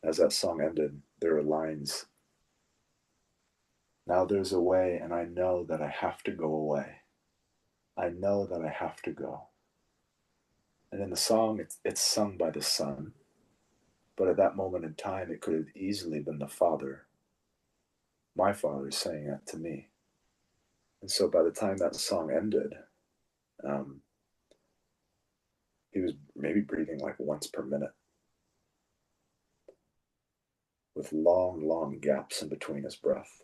as that song ended, there were lines, "Now there's a way, and I know that I have to go away. I know that I have to go." And in the song, it's sung by the son, but at that moment in time, it could have easily been the father, my father, saying that to me. And so by the time that song ended, um, he was maybe breathing like once per minute with long, long gaps in between his breath.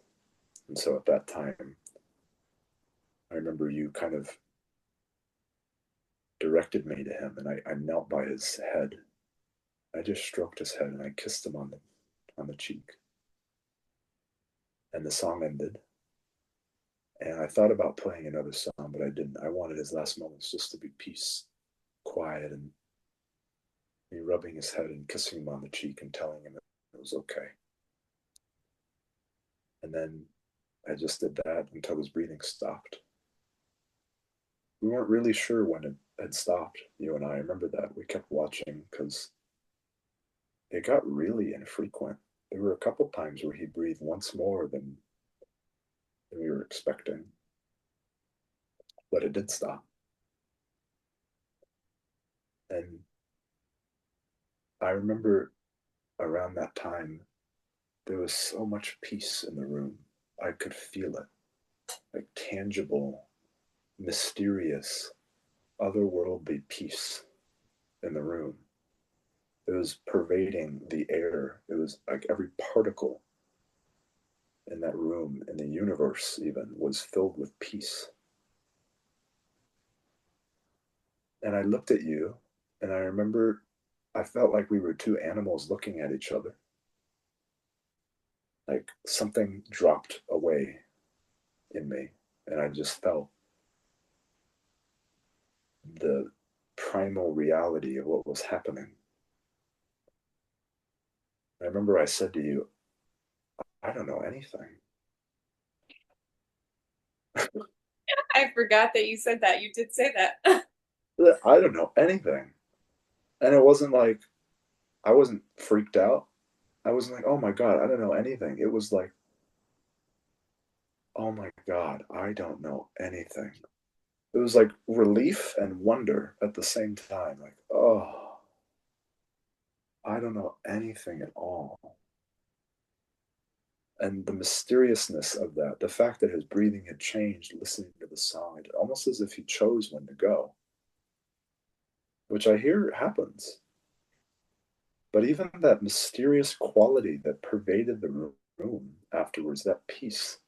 And so at that time, I remember you kind of directed me to him, and I knelt by his head. I just stroked his head and I kissed him on the cheek. And the song ended. And I thought about playing another song, but I didn't. I wanted his last moments just to be peace, quiet, and me rubbing his head and kissing him on the cheek and telling him it was okay. And then I just did that until his breathing stopped. We weren't really sure when it had stopped, you and I. Remember that. We kept watching because it got really infrequent. There were a couple times where he breathed once more than we were expecting, but it did stop. And I remember around that time, there was so much peace in the room. I could feel it, like tangible, mysterious, otherworldly peace in the room. It was pervading the air. It was like every particle in that room, in the universe even, was filled with peace. And I looked at you, and I remember I felt like we were two animals looking at each other. Like something dropped away in me, and I just felt the primal reality of what was happening. I remember I said to you, "I don't know anything." I forgot that you said that. You did say that. I don't know anything. And it wasn't like I wasn't freaked out. I wasn't like, oh my God, I don't know anything. It was like, oh my God, I don't know anything. It was like relief and wonder at the same time. Like, oh, I don't know anything at all. And the mysteriousness of that, the fact that his breathing had changed listening to the song, almost as if he chose when to go, which I hear happens. But even that mysterious quality that pervaded the room afterwards, that peace,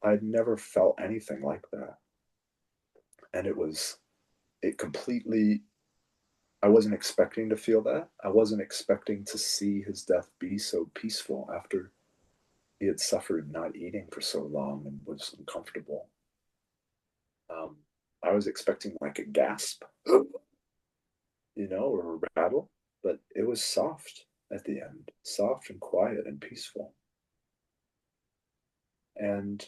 I'd never felt anything like that. And it completely, I wasn't expecting to feel that. I wasn't expecting to see his death be so peaceful after he had suffered not eating for so long and was uncomfortable. Um, I was expecting like a gasp, or a rattle, but it was soft at the end, soft and quiet and peaceful. And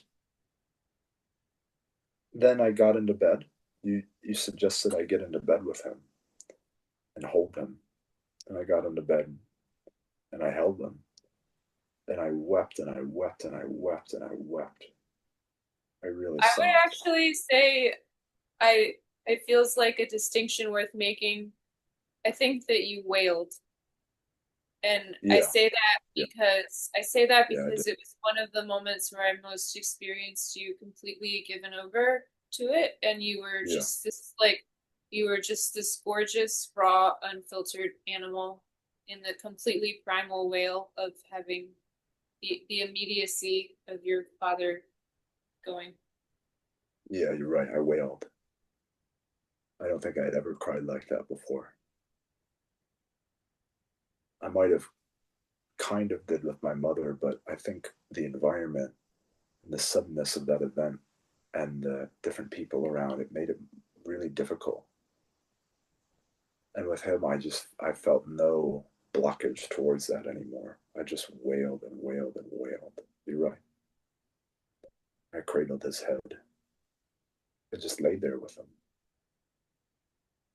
then I got into bed. You suggested I get into bed with him and hold him. And I got into bed and I held him. And I wept and I wept and I wept and I wept. I really I would sobbed. actually say I it feels like a distinction worth making. I think that you wailed. And Yeah, yeah, I say that yeah, I did. because it was one of the moments where I most experienced you completely given over to it, and Yeah, you were just this gorgeous, raw, unfiltered animal in the completely primal wail of having the immediacy of your father going. yeah, you're right. I wailed. I don't think I'd ever cried like that before. I might have kind of did with my mother, but I think the environment and the suddenness of that event and the different people around it made it really difficult. And with him, I felt no blockage towards that anymore. I just wailed and wailed and wailed. You're right. I cradled his head. I just laid there with him.